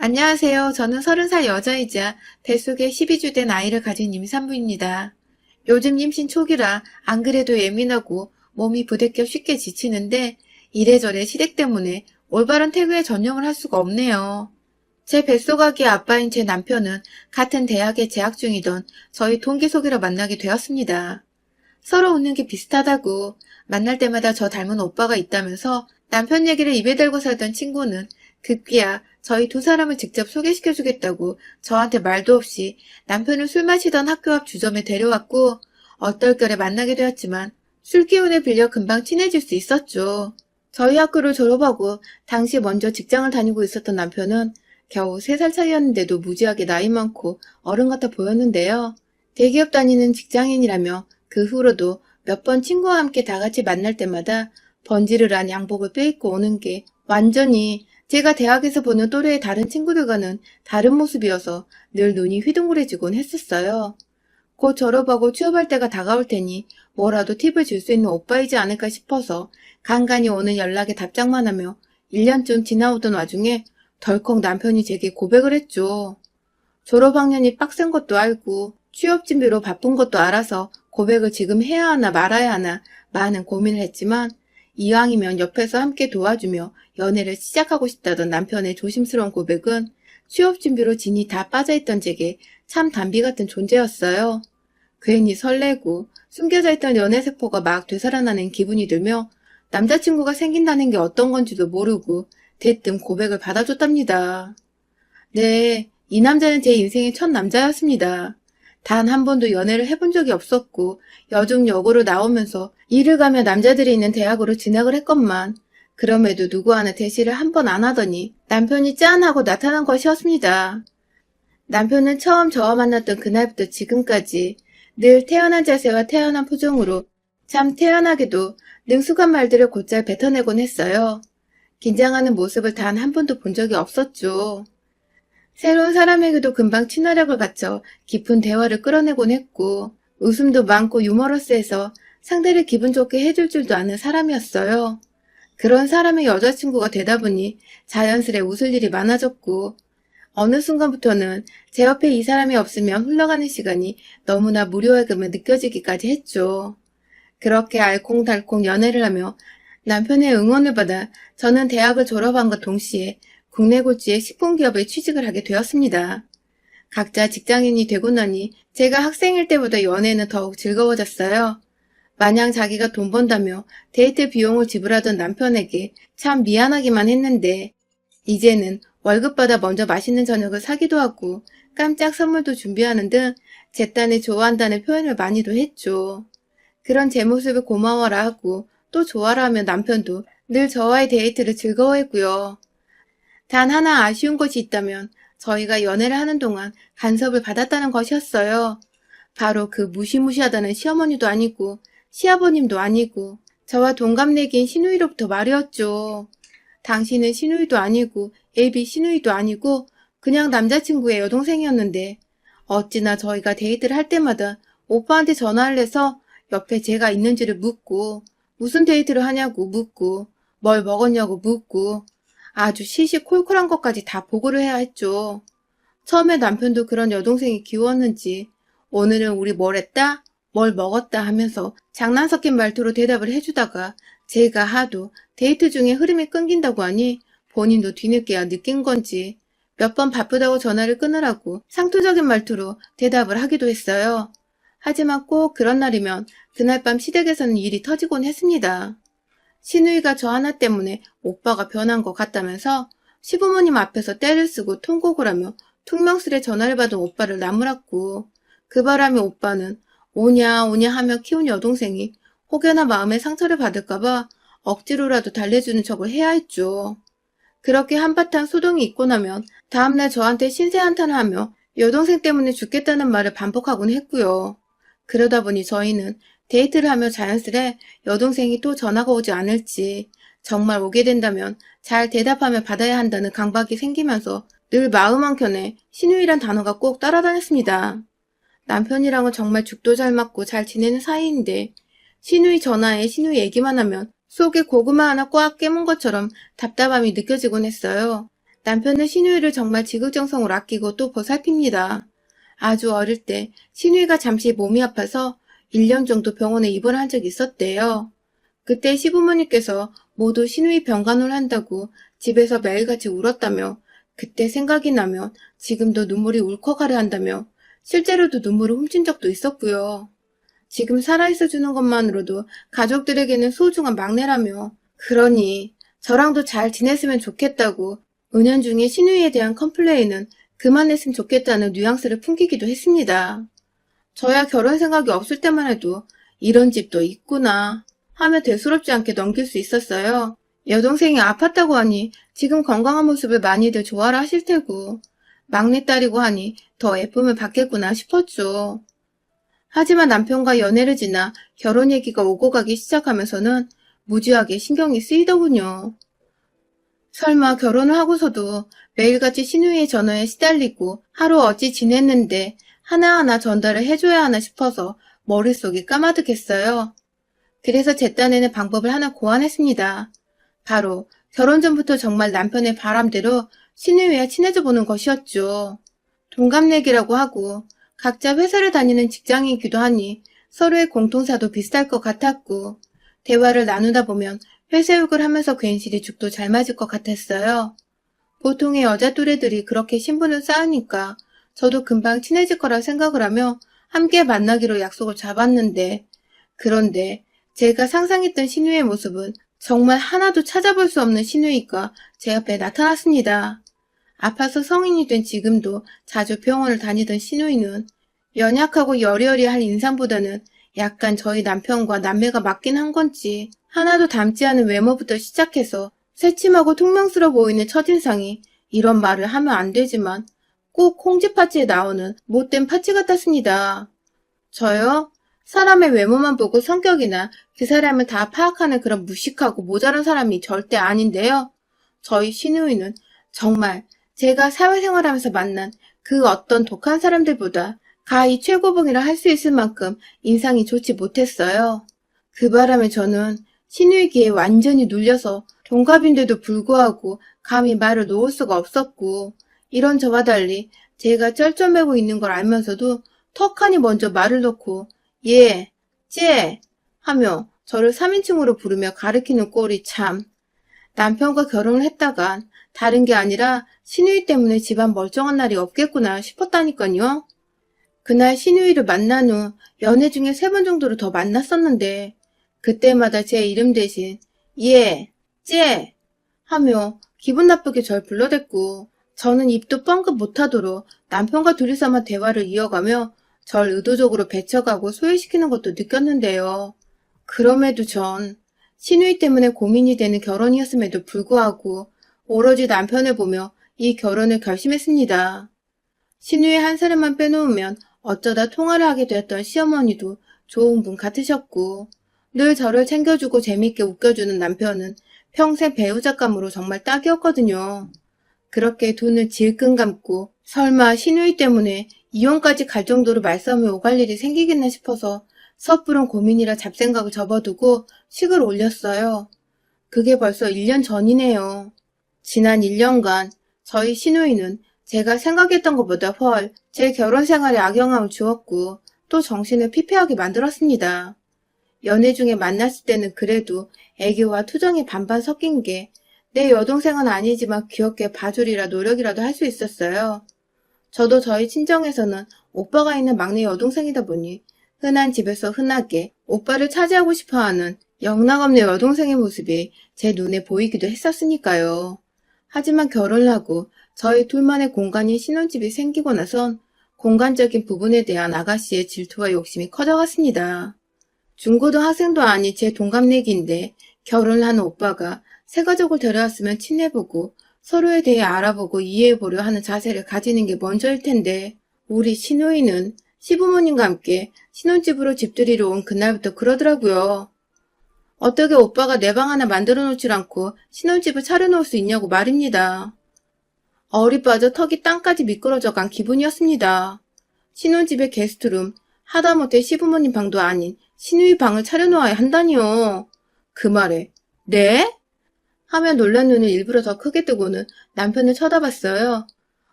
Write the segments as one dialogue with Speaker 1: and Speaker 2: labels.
Speaker 1: 안녕하세요. 저는 30살 여자이자 뱃속에 12주 된 아이를 가진 임산부입니다. 요즘 임신 초기라 안 그래도 예민하고 몸이 부대껴 쉽게 지치는데 이래저래 시댁 때문에 올바른 태교에 전념을 할 수가 없네요. 제 뱃속아기 아빠인 제 남편은 같은 대학에 재학 중이던 저희 동기 소개로 만나게 되었습니다. 서로 웃는 게 비슷하다고 만날 때마다 저 닮은 오빠가 있다면서 남편 얘기를 입에 달고 살던 친구는 급기야 저희 두 사람을 직접 소개시켜주겠다고 저한테 말도 없이 남편을 술 마시던 학교 앞 주점에 데려왔고 얼떨결에 만나게 되었지만 술 기운을 빌려 금방 친해질 수 있었죠. 저희 학교를 졸업하고 당시 먼저 직장을 다니고 있었던 남편은 겨우 3살 차이였는데도 무지하게 나이 많고 어른 같아 보였는데요. 대기업 다니는 직장인이라며 그 후로도 몇 번 친구와 함께 다 같이 만날 때마다 번지르르한 양복을 빼입고 오는 게 완전히 제가 대학에서 보는 또래의 다른 친구들과는 다른 모습이어서 늘 눈이 휘둥그레지곤 했었어요. 곧 졸업하고 취업할 때가 다가올 테니 뭐라도 팁을 줄 수 있는 오빠이지 않을까 싶어서 간간히 오는 연락에 답장만 하며 1년쯤 지나오던 와중에 덜컥 남편이 제게 고백을 했죠. 졸업학년이 빡센 것도 알고 취업 준비로 바쁜 것도 알아서 고백을 지금 해야 하나 말아야 하나 많은 고민을 했지만 이왕이면 옆에서 함께 도와주며 연애를 시작하고 싶다던 남편의 조심스러운 고백은 취업 준비로 진이 다 빠져있던 제게 참 단비 같은 존재였어요. 괜히 설레고 숨겨져 있던 연애 세포가 막 되살아나는 기분이 들며 남자친구가 생긴다는 게 어떤 건지도 모르고 대뜸 고백을 받아줬답니다. 네, 이 남자는 제 인생의 첫 남자였습니다. 단 한 번도 연애를 해본 적이 없었고 여중 여고로 나오면서 일을 가며 남자들이 있는 대학으로 진학을 했건만 그럼에도 누구 하나 대시를 한 번 안 하더니 남편이 짠 하고 나타난 것이었습니다. 남편은 처음 저와 만났던 그날부터 지금까지 늘 태연한 자세와 태연한 표정으로 참 태연하게도 능숙한 말들을 곧잘 뱉어내곤 했어요. 긴장하는 모습을 단 한 번도 본 적이 없었죠. 새로운 사람에게도 금방 친화력을 갖춰 깊은 대화를 끌어내곤 했고 웃음도 많고 유머러스해서 상대를 기분 좋게 해줄 줄도 아는 사람이었어요. 그런 사람의 여자친구가 되다 보니 자연스레 웃을 일이 많아졌고 어느 순간부터는 제 옆에 이 사람이 없으면 흘러가는 시간이 너무나 무료하게만 느껴지기까지 했죠. 그렇게 알콩달콩 연애를 하며 남편의 응원을 받아 저는 대학을 졸업한과 동시에 국내 고지의 식품기업에 취직을 하게 되었습니다. 각자 직장인이 되고 나니 제가 학생일 때보다 연애는 더욱 즐거워졌어요. 마냥 자기가 돈 번다며 데이트 비용을 지불하던 남편에게 참 미안하기만 했는데 이제는 월급 받아 먼저 맛있는 저녁을 사기도 하고 깜짝 선물도 준비하는 등 제 딴에 좋아한다는 표현을 많이도 했죠. 그런 제 모습을 고마워라 하고 또 좋아라 하면 남편도 늘 저와의 데이트를 즐거워했고요. 단 하나 아쉬운 것이 있다면 저희가 연애를 하는 동안 간섭을 받았다는 것이었어요. 바로 그 무시무시하다는 시어머니도 아니고 시아버님도 아니고 저와 동갑내기인 시누이로부터 말이었죠. 당신은 시누이도 아니고 애비 시누이도 아니고 그냥 남자친구의 여동생이었는데 어찌나 저희가 데이트를 할 때마다 오빠한테 전화를 해서 옆에 제가 있는지를 묻고 무슨 데이트를 하냐고 묻고 뭘 먹었냐고 묻고 아주 시시콜콜한 것까지 다 보고를 해야 했죠. 처음에 남편도 그런 여동생이 귀여웠는지 오늘은 우리 뭘 했다? 뭘 먹었다 하면서 장난 섞인 말투로 대답을 해주다가 제가 하도 데이트 중에 흐름이 끊긴다고 하니 본인도 뒤늦게야 느낀 건지 몇 번 바쁘다고 전화를 끊으라고 상투적인 말투로 대답을 하기도 했어요. 하지만 꼭 그런 날이면 그날 밤 시댁에서는 일이 터지곤 했습니다. 시누이가 저 하나 때문에 오빠가 변한 것 같다면서 시부모님 앞에서 떼를 쓰고 통곡을 하며 퉁명스레 전화를 받은 오빠를 나무랐고 그 바람에 오빠는 오냐 오냐 하며 키운 여동생이 혹여나 마음에 상처를 받을까봐 억지로라도 달래주는 척을 해야 했죠. 그렇게 한바탕 소동이 있고 나면 다음날 저한테 신세 한탄을 하며 여동생 때문에 죽겠다는 말을 반복하곤 했고요. 그러다 보니 저희는 데이트를 하며 자연스레 여동생이 또 전화가 오지 않을지 정말 오게 된다면 잘 대답하며 받아야 한다는 강박이 생기면서 늘 마음 한켠에 시누이란 단어가 꼭 따라다녔습니다. 남편이랑은 정말 죽도 잘 맞고 잘 지내는 사이인데 시누이 전화에 시누이 얘기만 하면 속에 고구마 하나 꽉 깨문 것처럼 답답함이 느껴지곤 했어요. 남편은 신우이를 정말 지극정성으로 아끼고 또 보살핍니다. 아주 어릴 때 신우이가 잠시 몸이 아파서 1년 정도 병원에 입원한 적이 있었대요. 그때 시부모님께서 모두 신우이 병간호를 한다고 집에서 매일같이 울었다며 그때 생각이 나면 지금도 눈물이 울컥하려 한다며 실제로도 눈물을 훔친 적도 있었고요. 지금 살아있어 주는 것만으로도 가족들에게는 소중한 막내라며 그러니 저랑도 잘 지냈으면 좋겠다고 은연중에 신우이에 대한 컴플레인은 그만했으면 좋겠다는 뉘앙스를 풍기기도 했습니다. 저야 결혼 생각이 없을 때만 해도 이런 집도 있구나 하며 대수롭지 않게 넘길 수 있었어요. 여동생이 아팠다고 하니 지금 건강한 모습을 많이들 좋아라 하실 테고 막내딸이고 하니 더 예쁨을 받겠구나 싶었죠. 하지만 남편과 연애를 지나 결혼 얘기가 오고 가기 시작하면서는 무지하게 신경이 쓰이더군요. 설마 결혼을 하고서도 매일같이 신우이의 전화에 시달리고 하루 어찌 지냈는데 하나하나 전달을 해줘야 하나 싶어서 머릿속이 까마득했어요. 그래서 제 딴에는 방법을 하나 고안했습니다. 바로 결혼 전부터 정말 남편의 바람대로 신우이와 친해져 보는 것이었죠. 동갑내기라고 하고 각자 회사를 다니는 직장이기도 하니 서로의 공통사도 비슷할 것 같았고 대화를 나누다 보면 회사욕을 하면서 괜시리 죽도 잘 맞을 것 같았어요. 보통의 여자 또래들이 그렇게 신분을 쌓으니까 저도 금방 친해질 거라 생각을 하며 함께 만나기로 약속을 잡았는데 그런데 제가 상상했던 신우의 모습은 정말 하나도 찾아볼 수 없는 신우이가 제 앞에 나타났습니다. 아파서 성인이 된 지금도 자주 병원을 다니던 신우이는 연약하고 여리여리할 인상보다는 약간 저희 남편과 남매가 맞긴 한 건지 하나도 닮지 않은 외모부터 시작해서 새침하고 퉁명스러워 보이는 첫인상이 이런 말을 하면 안 되지만 꼭 홍지파츠에 나오는 못된 파츠 같았습니다. 저요? 사람의 외모만 보고 성격이나 그 사람을 다 파악하는 그런 무식하고 모자란 사람이 절대 아닌데요. 저희 신우이는 정말 제가 사회생활하면서 만난 그 어떤 독한 사람들보다 가히 최고봉이라 할 수 있을 만큼 인상이 좋지 못했어요. 그 바람에 저는 신우이 귀에 완전히 눌려서 동갑인데도 불구하고 감히 말을 놓을 수가 없었고 이런 저와 달리 제가 쩔쩔매고 있는 걸 알면서도 턱하니 먼저 말을 놓고 예, 쟤 하며 저를 3인칭으로 부르며 가리키는 꼴이 참. 남편과 결혼을 했다간 다른 게 아니라 신우이 때문에 집안 멀쩡한 날이 없겠구나 싶었다니까요. 그날 신우이를 만난 후 연애 중에 3번 정도를 더 만났었는데 그때마다 제 이름 대신 예, 쟤 하며 기분 나쁘게 절 불러댔고 저는 입도 뻥긋 못하도록 남편과 둘이서만 대화를 이어가며 절 의도적으로 배척하고 소외시키는 것도 느꼈는데요. 그럼에도 전 신우이 때문에 고민이 되는 결혼이었음에도 불구하고 오로지 남편을 보며 이 결혼을 결심했습니다. 신우이 한 사람만 빼놓으면 어쩌다 통화를 하게 되었던 시어머니도 좋은 분 같으셨고 늘 저를 챙겨주고 재밌게 웃겨주는 남편은 평생 배우자감으로 정말 딱이었거든요. 그렇게 눈을 질끈 감고 설마 신우이 때문에 이혼까지 갈 정도로 말싸움이 오갈 일이 생기겠나 싶어서 섣부른 고민이라 잡생각을 접어두고 식을 올렸어요. 그게 벌써 1년 전이네요. 지난 1년간 저희 신우이는 제가 생각했던 것보다 훨 제 결혼 생활에 악영향을 주었고 또 정신을 피폐하게 만들었습니다. 연애 중에 만났을 때는 그래도 애교와 투정이 반반 섞인 게 내 여동생은 아니지만 귀엽게 봐주리라 노력이라도 할 수 있었어요. 저도 저희 친정에서는 오빠가 있는 막내 여동생이다 보니 흔한 집에서 흔하게 오빠를 차지하고 싶어하는 영락없는 여동생의 모습이 제 눈에 보이기도 했었으니까요. 하지만 결혼을 하고 저희 둘만의 공간인 신혼집이 생기고 나선 공간적인 부분에 대한 아가씨의 질투와 욕심이 커져갔습니다. 중고등학생도 아닌 제 동갑내기인데 결혼을 하는 오빠가 새 가족을 데려왔으면 친해보고 서로에 대해 알아보고 이해해보려 하는 자세를 가지는 게 먼저일 텐데 우리 신우이는 시부모님과 함께 신혼집으로 집들이러 온 그날부터 그러더라고요. 어떻게 오빠가 내 방 하나 만들어 놓질 않고 신혼집을 차려놓을 수 있냐고 말입니다. 얼이 빠져 턱이 땅까지 미끄러져 간 기분이었습니다. 신혼집의 게스트룸, 하다못해 시부모님 방도 아닌 신우이 방을 차려놓아야 한다니요. 그 말에 네? 하며 놀란 눈을 일부러 더 크게 뜨고는 남편을 쳐다봤어요.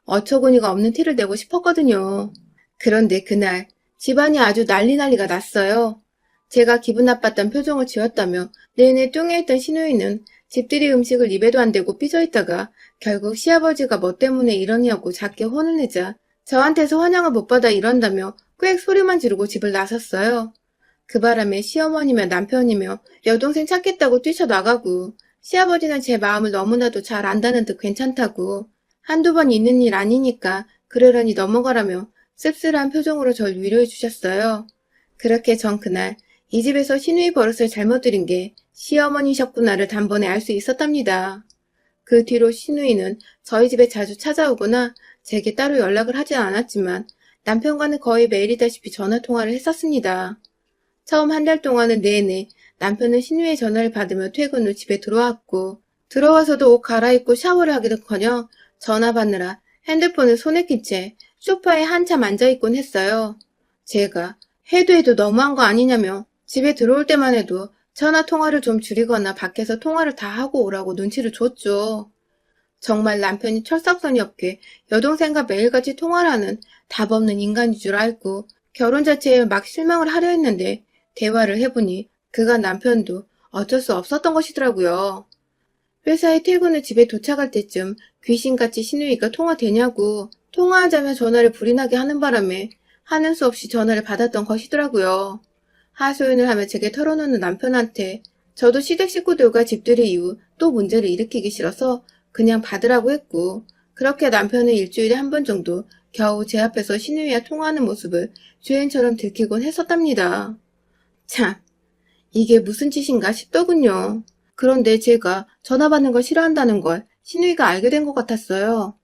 Speaker 1: 어처구니가 없는 티를 내고 싶었거든요. 그런데 그날 집안이 아주 난리가 났어요. 제가 기분 나빴던 표정을 지었다며 내내 뚱해있던 시누이는 집들이 음식을 입에도 안 대고 삐져있다가 결국 시아버지가 뭐 때문에 이러냐고 작게 혼을 내자 저한테서 환영을 못 받아 이런다며 꽥 소리만 지르고 집을 나섰어요. 그 바람에 시어머니며 남편이며 여동생 찾겠다고 뛰쳐나가고 시아버지는 제 마음을 너무나도 잘 안다는 듯 괜찮다고 한두 번 있는 일 아니니까 그러려니 넘어가라며 씁쓸한 표정으로 절 위로해 주셨어요. 그렇게 전 그날 이 집에서 시누이 버릇을 잘못 들인 게 시어머니셨구나를 단번에 알 수 있었답니다. 그 뒤로 시누이는 저희 집에 자주 찾아오거나 제게 따로 연락을 하진 않았지만 남편과는 거의 매일이다시피 전화통화를 했었습니다. 처음 한 달 동안은 내내 남편은 시누이의 전화를 받으며 퇴근 후 집에 들어왔고 들어와서도 옷 갈아입고 샤워를 하기도커녕 전화 받느라 핸드폰을 손에 낀 채 소파에 한참 앉아있곤 했어요. 제가 해도 너무한 거 아니냐며 집에 들어올 때만 해도 전화 통화를 좀 줄이거나 밖에서 통화를 다 하고 오라고 눈치를 줬죠. 정말 남편이 철딱서니 없게 여동생과 매일같이 통화를 하는 답 없는 인간인 줄 알고 결혼 자체에 막 실망을 하려 했는데 대화를 해보니 그가 남편도 어쩔 수 없었던 것이더라고요. 회사에 퇴근 후 집에 도착할 때쯤 귀신같이 시누이가 통화되냐고 통화하자며 전화를 불이 나게 하는 바람에 하는 수 없이 전화를 받았던 것이더라고요. 하소연을 하며 제게 털어놓는 남편한테 저도 시댁 식구들과 집들이 이후 또 문제를 일으키기 싫어서 그냥 받으라고 했고 그렇게 남편은 일주일에 한 번 정도 겨우 제 앞에서 시누이와 통화하는 모습을 주인처럼 들키곤 했었답니다. 참, 이게 무슨 짓인가 싶더군요. 그런데 제가 전화 받는 걸 싫어한다는 걸 시누이가 알게 된 것 같았어요.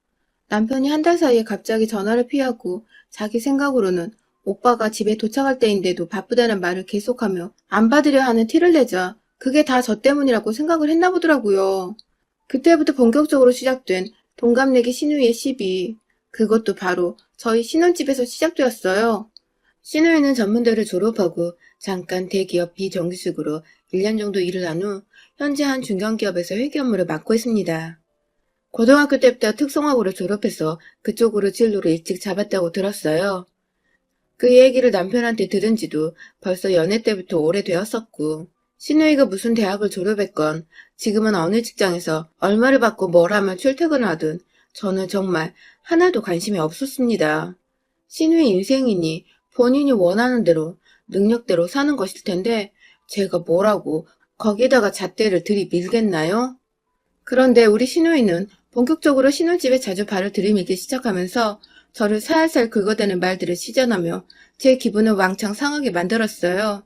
Speaker 1: 남편이 한 달 사이에 갑자기 전화를 피하고 자기 생각으로는 오빠가 집에 도착할 때인데도 바쁘다는 말을 계속하며 안 받으려 하는 티를 내자 그게 다 저 때문이라고 생각을 했나 보더라고요. 그때부터 본격적으로 시작된 동갑내기 시누이의 시비. 그것도 바로 저희 신혼집에서 시작되었어요. 시누이는 전문대를 졸업하고 잠깐 대기업 비정규직으로 1년 정도 일을 한 후 현재 한 중견기업에서 회계 업무를 맡고 있습니다. 고등학교 때부터 특성화고를 졸업해서 그쪽으로 진로를 일찍 잡았다고 들었어요. 그 얘기를 남편한테 들은 지도 벌써 연애 때부터 오래되었었고 시누이가 무슨 대학을 졸업했건 지금은 어느 직장에서 얼마를 받고 뭘 하면 출퇴근을 하든 저는 정말 하나도 관심이 없었습니다. 시누이 인생이니 본인이 원하는 대로 능력대로 사는 것일 텐데 제가 뭐라고 거기다가 잣대를 들이밀겠나요? 그런데 우리 시누이는 본격적으로 신혼집에 자주 발을 들이밀기 시작하면서 저를 살살 긁어대는 말들을 시전하며 제 기분을 왕창 상하게 만들었어요.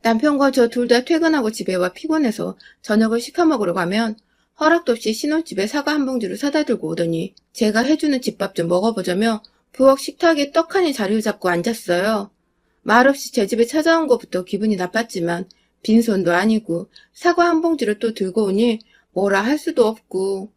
Speaker 1: 남편과 저 둘 다 퇴근하고 집에 와 피곤해서 저녁을 시켜 먹으러 가면 허락도 없이 신혼집에 사과 한 봉지를 사다 들고 오더니 제가 해주는 집밥 좀 먹어보자며 부엌 식탁에 떡하니 자리를 잡고 앉았어요. 말없이 제 집에 찾아온 것부터 기분이 나빴지만 빈손도 아니고 사과 한 봉지를 또 들고 오니 뭐라 할 수도 없고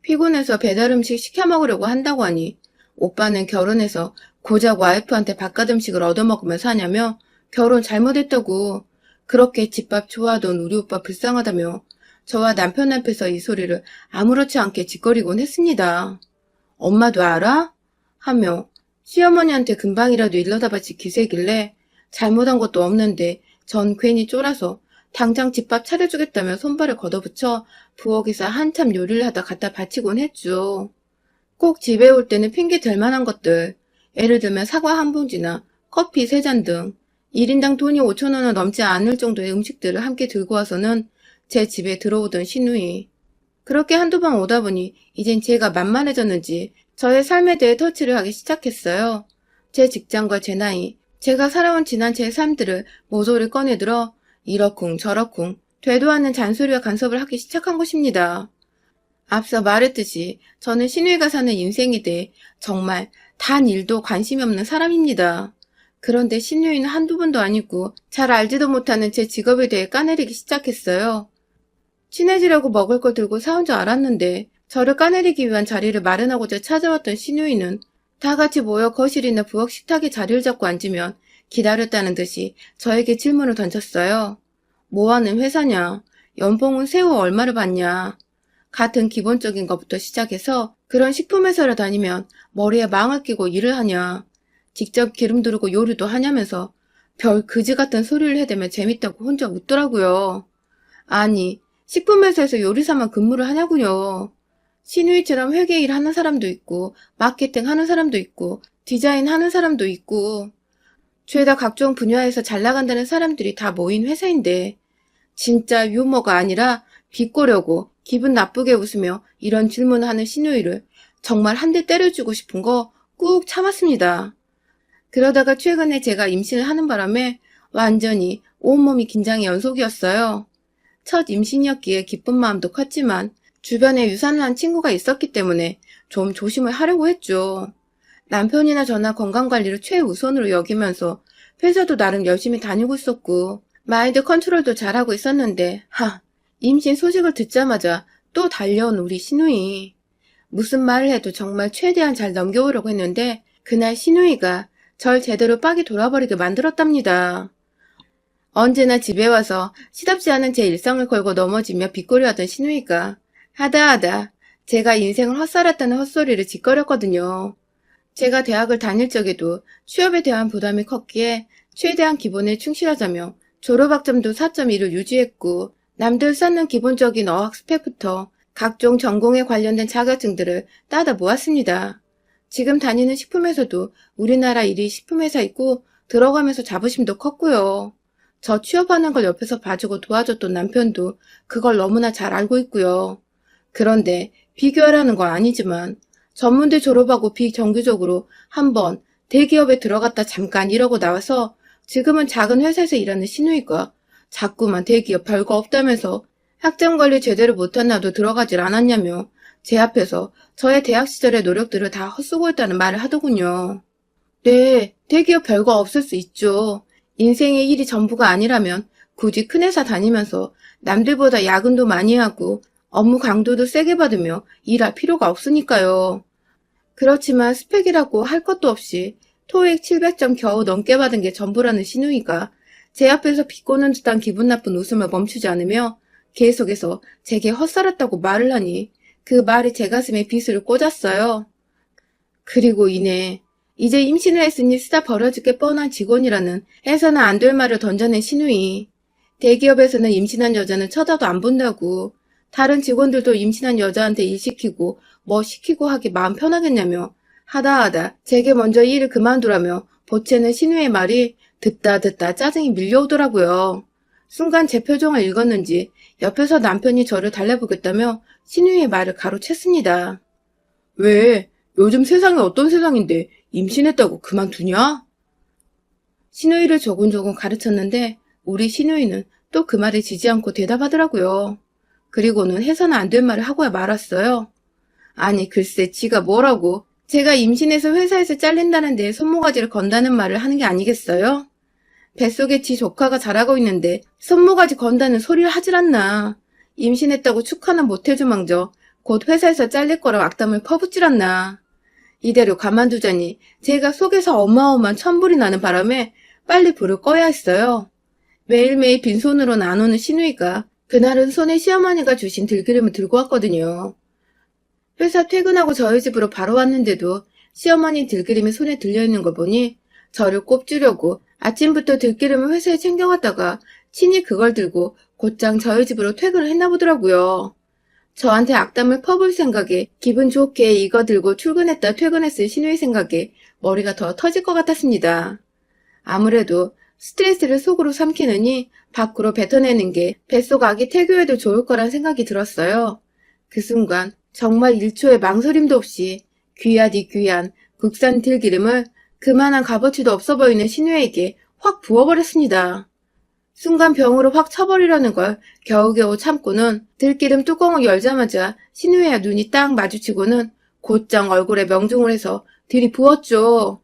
Speaker 1: 피곤해서 배달 음식 시켜 먹으려고 한다고 하니 오빠는 결혼해서 고작 와이프한테 바깥 음식을 얻어먹으며 사냐며 결혼 잘못했다고 그렇게 집밥 좋아하던 우리 오빠 불쌍하다며 저와 남편 앞에서 이 소리를 아무렇지 않게 짓거리곤 했습니다. 엄마도 알아? 하며 시어머니한테 금방이라도 일러다 바칠 기세길래 잘못한 것도 없는데 전 괜히 쫄아서 당장 집밥 차려주겠다며 손발을 걷어붙여 부엌에서 한참 요리를 하다 갖다 바치곤 했죠. 꼭 집에 올 때는 핑계 댈 만한 것들, 예를 들면 사과 한 봉지나 커피 3잔 등 1인당 돈이 5,000원을 넘지 않을 정도의 음식들을 함께 들고 와서는 제 집에 들어오던 시누이. 그렇게 한두 번 오다 보니 이젠 제가 만만해졌는지 저의 삶에 대해 터치를 하기 시작했어요. 제 직장과 제 나이, 제가 살아온 지난 제 삶들을 모조리 꺼내들어 이러쿵 저러쿵 되도 않는 잔소리와 간섭을 하기 시작한 것입니다. 앞서 말했듯이 저는 시누이가 사는 인생에 대해 정말 단 일도 관심이 없는 사람입니다. 그런데 시누이는 한두 번도 아니고 잘 알지도 못하는 제 직업에 대해 까내리기 시작했어요. 친해지려고 먹을 걸 들고 사온 줄 알았는데 저를 까내리기 위한 자리를 마련하고자 찾아왔던 시누이는 다 같이 모여 거실이나 부엌 식탁에 자리를 잡고 앉으면 기다렸다는 듯이 저에게 질문을 던졌어요. 뭐하는 회사냐? 연봉은 세후 얼마를 받냐. 같은 기본적인 것부터 시작해서 그런 식품회사를 다니면 머리에 망을 끼고 일을 하냐. 직접 기름 두르고 요리도 하냐면서 별 그지 같은 소리를 해대며 재밌다고 혼자 웃더라고요. 아니, 식품회사에서 요리사만 근무를 하냐고요. 신우이처럼 회계 일 하는 사람도 있고, 마케팅 하는 사람도 있고, 디자인 하는 사람도 있고, 죄다 각종 분야에서 잘 나간다는 사람들이 다 모인 회사인데, 진짜 유머가 아니라 비꼬려고 기분 나쁘게 웃으며 이런 질문을 하는 신우이를 정말 한 대 때려주고 싶은 거 꾹 참았습니다. 그러다가 최근에 제가 임신을 하는 바람에 완전히 온몸이 긴장의 연속이었어요. 첫 임신이었기에 기쁜 마음도 컸지만 주변에 유산을 한 친구가 있었기 때문에 좀 조심을 하려고 했죠. 남편이나 저나 건강관리를 최우선으로 여기면서 회사도 나름 열심히 다니고 있었고 마인드 컨트롤도 잘하고 있었는데 임신 소식을 듣자마자 또 달려온 우리 시누이. 무슨 말을 해도 정말 최대한 잘 넘겨오려고 했는데 그날 시누이가 절 제대로 빡이 돌아버리게 만들었답니다. 언제나 집에 와서 시답지 않은 제 일상을 걸고 넘어지며 빗꼬리하던 시누이가 하다 제가 인생을 헛살았다는 헛소리를 짓거렸거든요. 제가 대학을 다닐 적에도 취업에 대한 부담이 컸기에 최대한 기본에 충실하자며 졸업학점도 4.2를 유지했고 남들 쌓는 기본적인 어학 스펙부터 각종 전공에 관련된 자격증들을 따다 모았습니다. 지금 다니는 식품회사도 우리나라 1위 식품회사이고 들어가면서 자부심도 컸고요. 저 취업하는 걸 옆에서 봐주고 도와줬던 남편도 그걸 너무나 잘 알고 있고요. 그런데 비교하라는 건 아니지만 전문대 졸업하고 비정규적으로 한번 대기업에 들어갔다 잠깐 일하고 나와서 지금은 작은 회사에서 일하는 시누이가 자꾸만 대기업 별거 없다면서 학점 관리 제대로 못한 나도 들어가질 않았냐며 제 앞에서 저의 대학 시절의 노력들을 다 헛수고했다는 말을 하더군요. 네, 대기업 별거 없을 수 있죠. 인생의 일이 전부가 아니라면 굳이 큰 회사 다니면서 남들보다 야근도 많이 하고 업무 강도도 세게 받으며 일할 필요가 없으니까요. 그렇지만 스펙이라고 할 것도 없이 토익 700점 겨우 넘게 받은 게 전부라는 시누이가 제 앞에서 비꼬는 듯한 기분 나쁜 웃음을 멈추지 않으며 계속해서 제게 헛살았다고 말을 하니 그 말이 제 가슴에 비수를 꽂았어요. 그리고 이내 이제 임신을 했으니 쓰다 버려질 게 뻔한 직원이라는 해서는 안 될 말을 던져낸 시누이. 대기업에서는 임신한 여자는 쳐다도 안 본다고 다른 직원들도 임신한 여자한테 일 시키고 뭐 시키고 하기 마음 편하겠냐며 하다 제게 먼저 이 일을 그만두라며 보채는 신우의 말이 듣다 짜증이 밀려오더라고요. 순간 제 표정을 읽었는지 옆에서 남편이 저를 달래보겠다며 신우의 말을 가로챘습니다. 왜? 요즘 세상이 어떤 세상인데 임신했다고 그만두냐? 신우이를 조곤조곤 가르쳤는데 우리 신우이는 또 그 말에 지지 않고 대답하더라고요. 그리고는 해서는 안 될 말을 하고야 말았어요. 아니 글쎄 지가 뭐라고 제가 임신해서 회사에서 잘린다는데 손모가지를 건다는 말을 하는 게 아니겠어요? 뱃속에 지 조카가 자라고 있는데 손모가지 건다는 소리를 하질 않나. 임신했다고 축하는 못해주망저 곧 회사에서 잘릴 거라 악담을 퍼붓질 않나. 이대로 가만두자니 제가 속에서 어마어마한 천불이 나는 바람에 빨리 불을 꺼야 했어요. 매일매일 빈손으로는 안 오는 시누이가 그날은 손에 시어머니가 주신 들기름을 들고 왔거든요. 회사 퇴근하고 저희 집으로 바로 왔는데도 시어머니 들기름이 손에 들려있는 걸 보니 저를 꼽주려고 아침부터 들기름을 회사에 챙겨갔다가 친히 그걸 들고 곧장 저희 집으로 퇴근을 했나 보더라고요. 저한테 악담을 퍼볼 생각에 기분 좋게 이거 들고 출근했다 퇴근했을 신우의 생각에 머리가 더 터질 것 같았습니다. 아무래도 스트레스를 속으로 삼키느니 밖으로 뱉어내는 게 뱃속 아기 태교에도 좋을 거란 생각이 들었어요. 그 순간 정말 1초의 망설임도 없이 귀하디 귀한 국산 들기름을 그만한 값어치도 없어 보이는 신우에게 확 부어버렸습니다. 순간 병으로 확 쳐버리려는 걸 겨우겨우 참고는 들기름 뚜껑을 열자마자 신우의 눈이 딱 마주치고는 곧장 얼굴에 명중을 해서 들이부었죠.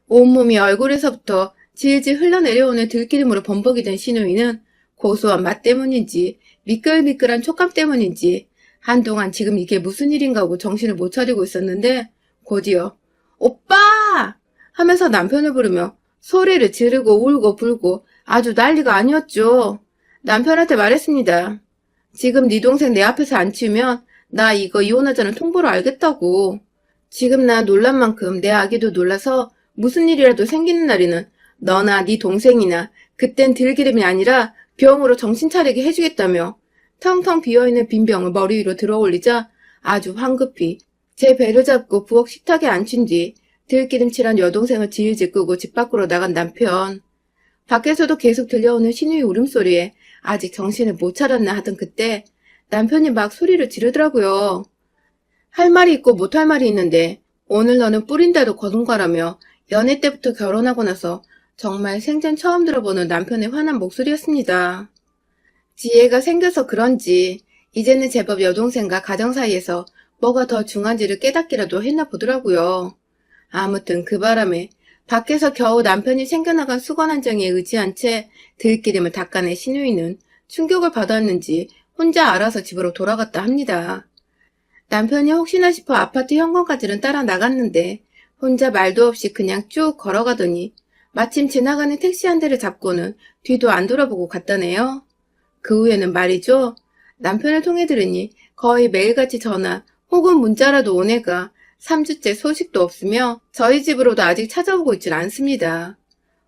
Speaker 1: 온몸이 얼굴에서부터 질질 흘러내려오는 들기름으로 범벅이 된 신우이는 고소한 맛 때문인지 미끌미끌한 촉감 때문인지 한동안 지금 이게 무슨 일인가 하고 정신을 못 차리고 있었는데 곧이어 오빠! 하면서 남편을 부르며 소리를 지르고 울고 불고 아주 난리가 아니었죠. 남편한테 말했습니다. 지금 네 동생 내 앞에서 안 치우면 나 이거 이혼하자는 통보로 알겠다고. 지금 나 놀란 만큼 내 아기도 놀라서 무슨 일이라도 생기는 날에는 너나 네 동생이나 그땐 들기름이 아니라 병으로 정신 차리게 해주겠다며 텅텅 비어있는 빈 병을 머리 위로 들어 올리자 아주 황급히 제 배를 잡고 부엌 식탁에 앉힌 뒤 들기름칠한 여동생을 질질 끄고 집 밖으로 나간 남편. 밖에서도 계속 들려오는 신우의 울음소리에 아직 정신을 못 차렸나 하던 그때 남편이 막 소리를 지르더라고요. 할 말이 있고 못할 말이 있는데 오늘 너는 뿌린대로 거둔거라며 연애 때부터 결혼하고 나서 정말 생전 처음 들어보는 남편의 화난 목소리였습니다. 지혜가 생겨서 그런지 이제는 제법 여동생과 가정 사이에서 뭐가 더 중요한지를 깨닫기라도 했나 보더라고요. 아무튼 그 바람에 밖에서 겨우 남편이 챙겨나간 수건 한 장에 의지한 채 들기름을 닦아낸 신우이는 충격을 받았는지 혼자 알아서 집으로 돌아갔다 합니다. 남편이 혹시나 싶어 아파트 현관까지는 따라 나갔는데 혼자 말도 없이 그냥 쭉 걸어가더니 마침 지나가는 택시 한 대를 잡고는 뒤도 안 돌아보고 갔다네요. 그 후에는 말이죠. 남편을 통해 들으니 거의 매일같이 전화 혹은 문자라도 온 애가 3주째 소식도 없으며 저희 집으로도 아직 찾아오고 있질 않습니다.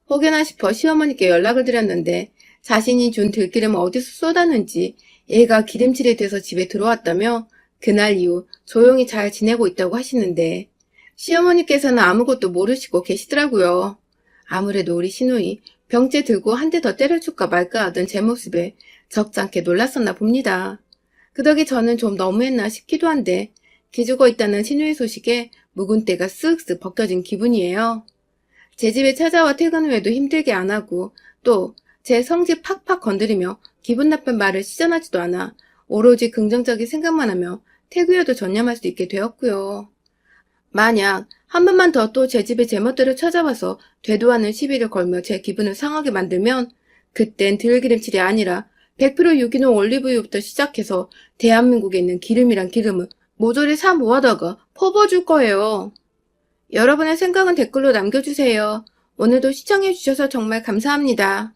Speaker 1: 혹여나 싶어 시어머니께 연락을 드렸는데 자신이 준 들기름을 어디서 쏟았는지 얘가 기름칠이 돼서 집에 들어왔다며 그날 이후 조용히 잘 지내고 있다고 하시는데 시어머니께서는 아무것도 모르시고 계시더라고요. 아무래도 우리 시누이 병째 들고 한 대 더 때려줄까 말까 하던 제 모습에 적잖게 놀랐었나 봅니다. 그 덕에 저는 좀 너무했나 싶기도 한데 기죽어 있다는 시누이 소식에 묵은 때가 쓱쓱 벗겨진 기분이에요. 제 집에 찾아와 퇴근 후에도 힘들게 안 하고 또 제 성질 팍팍 건드리며 기분 나쁜 말을 시전하지도 않아 오로지 긍정적인 생각만 하며 태그여도 전념할 수 있게 되었고요. 만약 한 번만 더 또 제 집에 제멋대로 찾아와서 되도 않은 시비를 걸며 제 기분을 상하게 만들면 그땐 들기름칠이 아니라 100% 유기농 올리브유부터 시작해서 대한민국에 있는 기름이란 기름을 모조리 사 모아다가 퍼부어줄 거예요. 여러분의 생각은 댓글로 남겨주세요. 오늘도 시청해주셔서 정말 감사합니다.